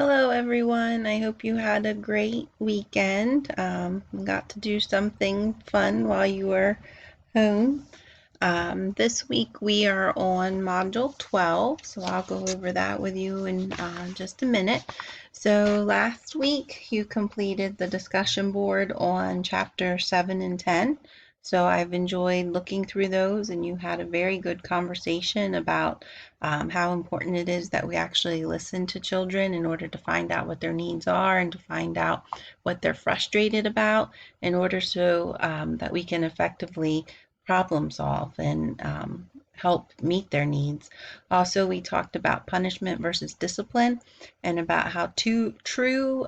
Hello, everyone. I hope you had a great weekend. Got to do something fun while you were home. This week we are on Module 12, so I'll go over that with you in just a minute. So last week you completed the discussion board on Chapter 7 and 10. So I've enjoyed looking through those, and you had a very good conversation about how important it is that we actually listen to children in order to find out what their needs are and to find out what they're frustrated about in order so that we can effectively problem solve and help meet their needs. Also, we talked about punishment versus discipline and about how true,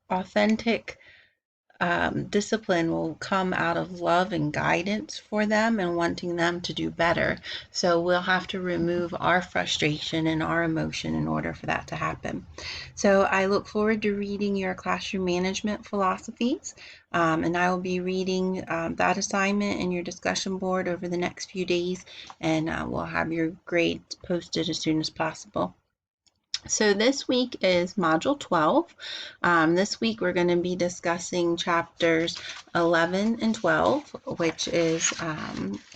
authentic discipline will come out of love and guidance for them and wanting them to do better. So we'll have to remove our frustration and our emotion in order for that to happen. So I look forward to reading your classroom management philosophies, and I will be reading that assignment and your discussion board over the next few days, and we'll have your grades posted as soon as possible. So this week is Module 12. This week we're going to be discussing chapters 11 and 12, which is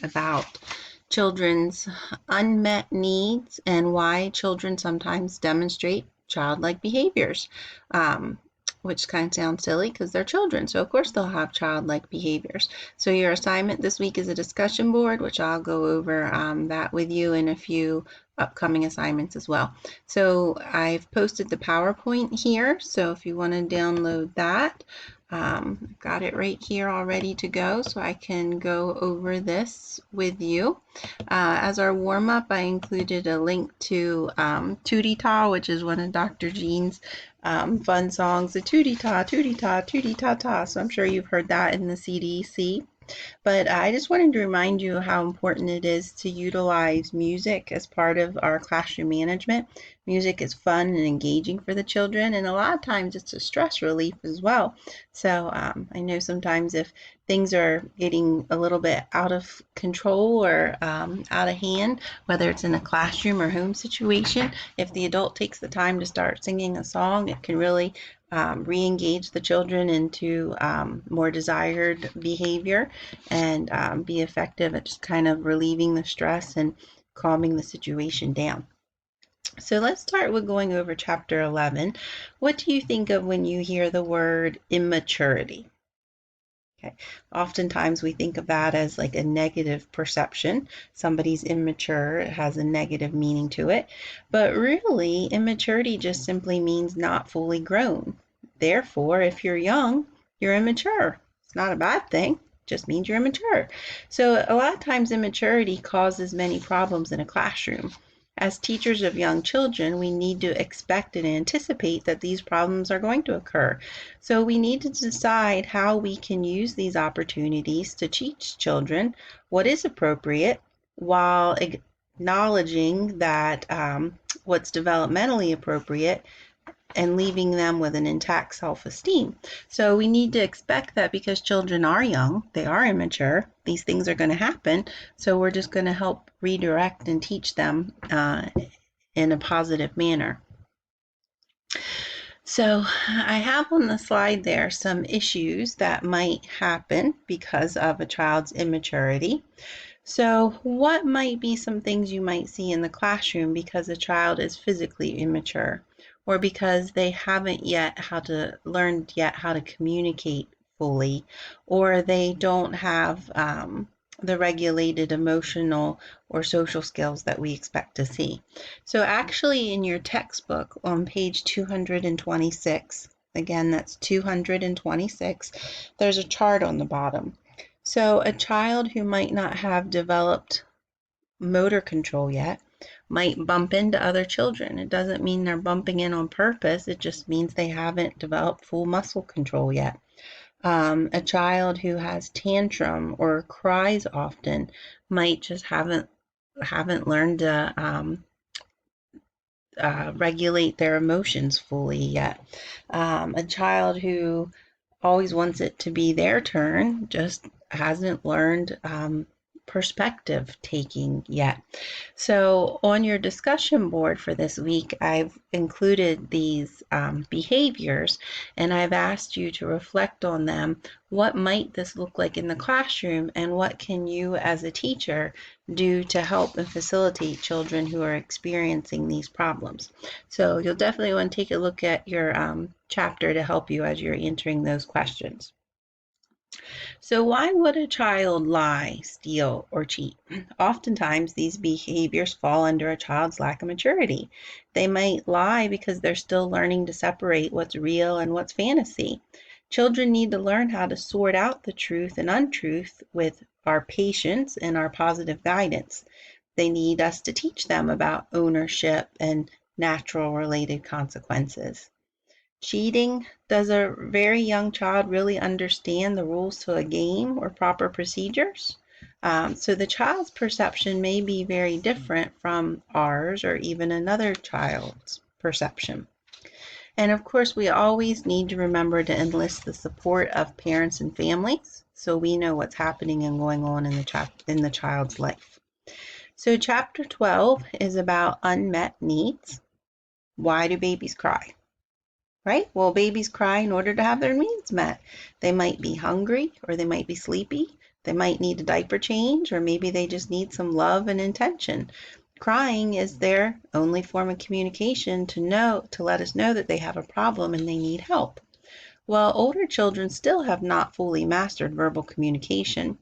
about children's unmet needs and why children sometimes demonstrate childlike behaviors, which kind of sounds silly because they're children. So of course they'll have childlike behaviors. So your assignment this week is a discussion board, which I'll go over that with you in a few upcoming assignments as well. So I've posted the PowerPoint here, so if you want to download that, I've got it right here all ready to go, so I can go over this with you. As our warm-up, I included a link to Tootie Ta, which is one of Dr. Jean's fun songs, the Tootie Ta, Tootie Ta, Tootie Ta Ta. So I'm sure you've heard that in the CDC. But I just wanted to remind you how important it is to utilize music as part of our classroom management. Music is fun and engaging for the children, and a lot of times it's a stress relief as well. So I know sometimes if things are getting a little bit out of control or out of hand, whether it's in a classroom or home situation, if the adult takes the time to start singing a song, it can really re-engage the children into more desired behavior and be effective at just kind of relieving the stress and calming the situation down. So let's start with going over chapter 11. What do you think of when you hear the word immaturity? Okay. Oftentimes we think of that as like a negative perception. Somebody's immature, it has a negative meaning to it. But really, immaturity just simply means not fully grown. Therefore, if you're young, you're immature. It's not a bad thing. It just means you're immature. So a lot of times immaturity causes many problems in a classroom. As teachers of young children, we need to expect and anticipate that these problems are going to occur. So we need to decide how we can use these opportunities to teach children what is appropriate while acknowledging that what's developmentally appropriate and leaving them with an intact self-esteem. So we need to expect that because children are young, they are immature, these things are going to happen. So we're just going to help redirect and teach them in a positive manner. So I have on the slide there some issues that might happen because of a child's immaturity. So what might be some things you might see in the classroom because a child is physically immature, or because they haven't yet learned yet how to communicate fully, or they don't have the regulated emotional or social skills that we expect to see. So actually in your textbook on page 226, again that's 226, there's a chart on the bottom. So a child who might not have developed motor control yet might bump into other children. It doesn't mean they're bumping in on purpose. It just means they haven't developed full muscle control yet. A child who has tantrum or cries often might just haven't learned to regulate their emotions fully yet. A child who always wants it to be their turn just hasn't learned perspective taking yet. So on your discussion board for this week, I've included these behaviors, and I've asked you to reflect on them. What might this look like in the classroom, and what can you as a teacher do to help and facilitate children who are experiencing these problems? So you'll definitely want to take a look at your chapter to help you as you're answering those questions. So why would a child lie, steal, or cheat? Oftentimes, these behaviors fall under a child's lack of maturity. They might lie because they're still learning to separate what's real and what's fantasy. Children need to learn how to sort out the truth and untruth with our patience and our positive guidance. They need us to teach them about ownership and natural related consequences. Cheating, does a very young child really understand the rules to a game or proper procedures? So the child's perception may be very different from ours or even another child's perception. And of course, we always need to remember to enlist the support of parents and families so we know what's happening and going on in the child's life. So chapter 12 is about unmet needs. Why do babies cry? Right? Well, babies cry in order to have their needs met. They might be hungry, or they might be sleepy. They might need a diaper change, or maybe they just need some love and attention. Crying is their only form of communication to let us know that they have a problem and they need help. Well, older children still have not fully mastered verbal communication.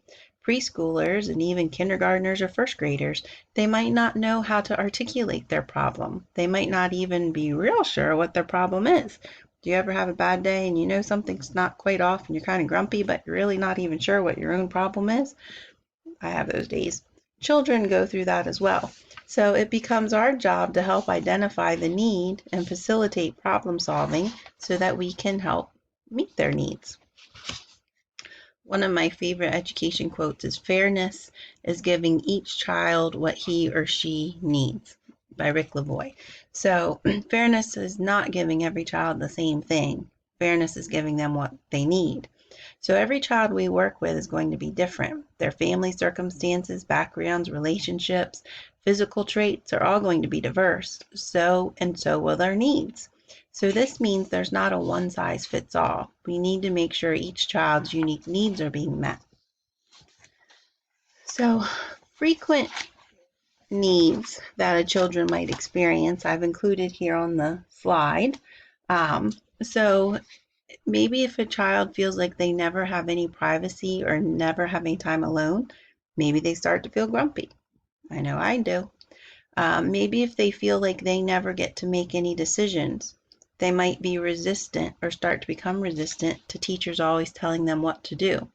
Preschoolers and even kindergartners or first graders, they might not know how to articulate their problem. They might not even be real sure what their problem is. Do you ever have a bad day and you know something's not quite off and you're kind of grumpy, but you're really not even sure what your own problem is? I have those days. Children go through that as well. So it becomes our job to help identify the need and facilitate problem solving so that we can help meet their needs. One of my favorite education quotes is "Fairness is giving each child what he or she needs" by Rick Lavoie. So fairness is not giving every child the same thing. Fairness is giving them what they need. So every child we work with is going to be different. Their family circumstances, backgrounds, relationships, physical traits are all going to be diverse. So will their needs. So this means there's not a one size fits all. We need to make sure each child's unique needs are being met. So frequent needs that a children might experience, I've included here on the slide. So maybe if a child feels like they never have any privacy or never have any time alone, maybe they start to feel grumpy. I know I do. Maybe if they feel like they never get to make any decisions, they might be resistant or start to become resistant to teachers always telling them what to do.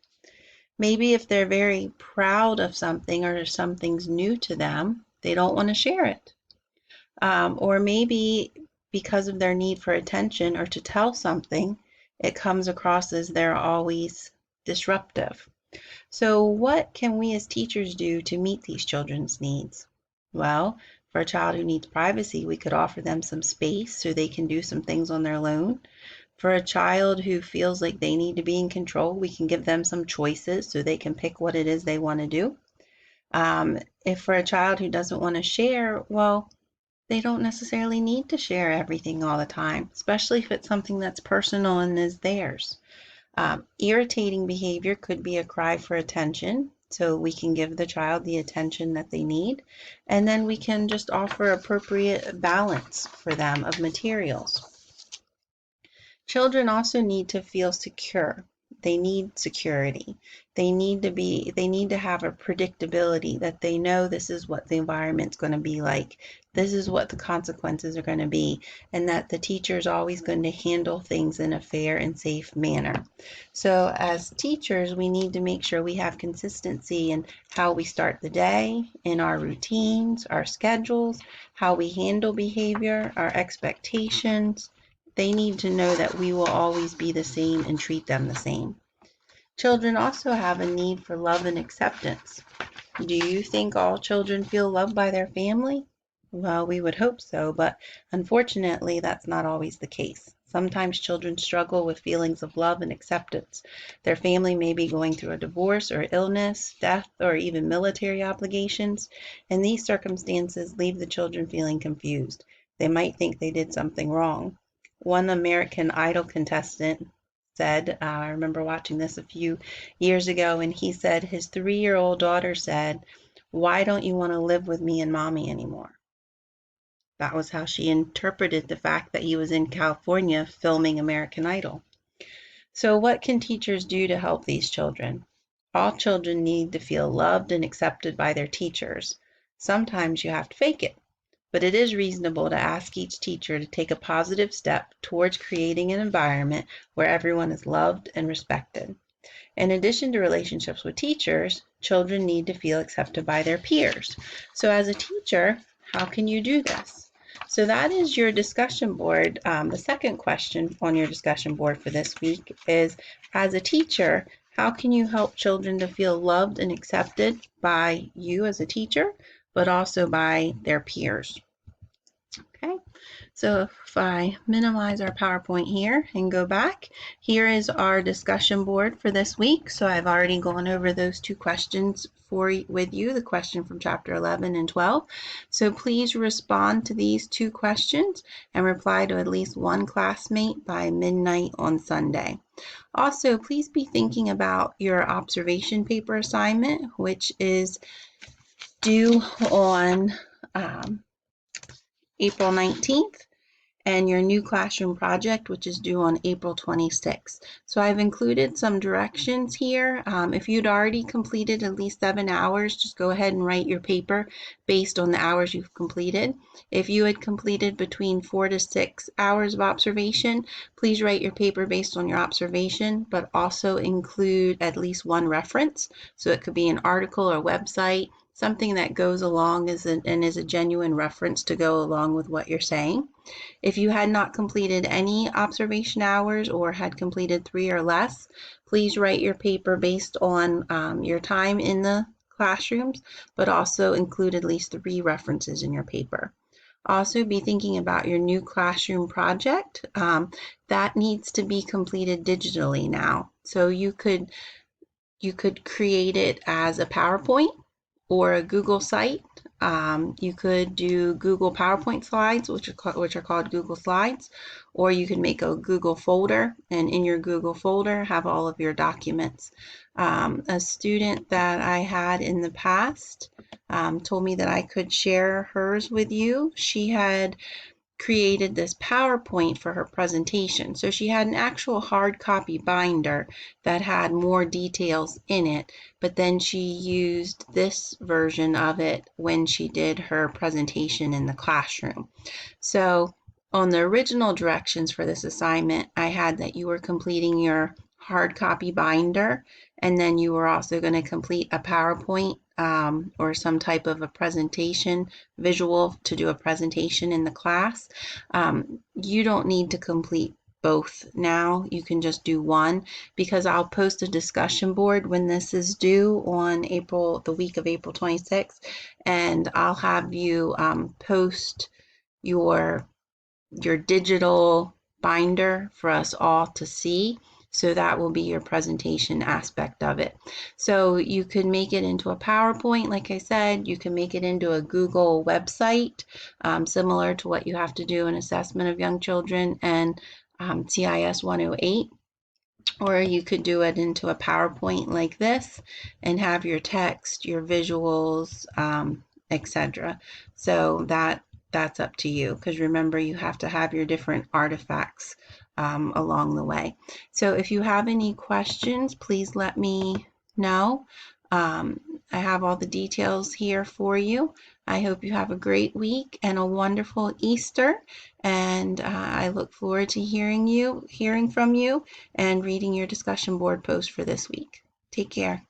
Maybe if they're very proud of something or something's new to them, they don't want to share it. Or maybe because of their need for attention or to tell something, it comes across as they're always disruptive. So what can we as teachers do to meet these children's needs? Well, for a child who needs privacy, we could offer them some space so they can do some things on their own. For a child who feels like they need to be in control, we can give them some choices so they can pick what it is they want to do. If for a child who doesn't want to share, well, they don't necessarily need to share everything all the time, especially if it's something that's personal and is theirs. Irritating behavior could be a cry for attention, so we can give the child the attention that they need, and then we can just offer appropriate balance for them of materials. Children also need to feel secure. They need security. They need to have a predictability that they know this is what the environment's going to be like. This is what the consequences are going to be, and that the teacher is always going to handle things in a fair and safe manner. So as teachers, we need to make sure we have consistency in how we start the day, in our routines, our schedules, how we handle behavior, our expectations. They need to know that we will always be the same and treat them the same. Children also have a need for love and acceptance. Do you think all children feel loved by their family? Well, we would hope so, but unfortunately, that's not always the case. Sometimes children struggle with feelings of love and acceptance. Their family may be going through a divorce or illness, death, or even military obligations, and these circumstances leave the children feeling confused. They might think they did something wrong. One American Idol contestant said, I remember watching this a few years ago, and he said his 3-year-old daughter said, "Why don't you want to live with me and mommy anymore?" That was how she interpreted the fact that he was in California filming American Idol. So what can teachers do to help these children? All children need to feel loved and accepted by their teachers. Sometimes you have to fake it, but it is reasonable to ask each teacher to take a positive step towards creating an environment where everyone is loved and respected. In addition to relationships with teachers, children need to feel accepted by their peers. So as a teacher, how can you do this? So that is your discussion board. The second question on your discussion board for this week is, as a teacher, how can you help children to feel loved and accepted by you as a teacher, but also by their peers? Okay. So if I minimize our PowerPoint here and go back, here is our discussion board for this week. So I've already gone over those two questions with you, the question from chapter 11 and 12. So please respond to these two questions and reply to at least one classmate by midnight on Sunday. Also, please be thinking about your observation paper assignment, which is due on April 19th. And your new classroom project, which is due on April 26th. So I've included some directions here. If you'd already completed at least 7 hours, just go ahead and write your paper based on the hours you've completed. If you had completed between 4 to 6 hours of observation, please write your paper based on your observation, but also include at least one reference. So it could be an article or website, something that goes along and is a genuine reference to go along with what you're saying. If you had not completed any observation hours or had completed 3 or less, please write your paper based on your time in the classrooms, but also include at least 3 references in your paper. Also be thinking about your new classroom project. That needs to be completed digitally now. So you could create it as a PowerPoint or a Google site. You could do Google PowerPoint slides, which are called Google Slides, or you can make a Google folder, and in your Google folder have all of your documents. A student that I had in the past told me that I could share hers with you. She had created this PowerPoint for her presentation. So she had an actual hard copy binder that had more details in it, but then she used this version of it when she did her presentation in the classroom. So on the original directions for this assignment, I had that you were completing your hard copy binder, and then you were also going to complete a PowerPoint or some type of a presentation visual to do a presentation in the class. You don't need to complete both now. You can just do one, because I'll post a discussion board when this is due on the week of April 26th, and I'll have you post your digital binder for us all to see. So that will be your presentation aspect of it. So you could make it into a PowerPoint, like I said. You can make it into a Google website, similar to what you have to do in assessment of young children and CIS 108. Or you could do it into a PowerPoint like this and have your text, your visuals, etc. So that's up to you, because remember, you have to have your different artifacts along the way. So if you have any questions, please let me know. I have all the details here for you. I hope you have a great week and a wonderful Easter, and I look forward to hearing from you and reading your discussion board post for this week. Take care.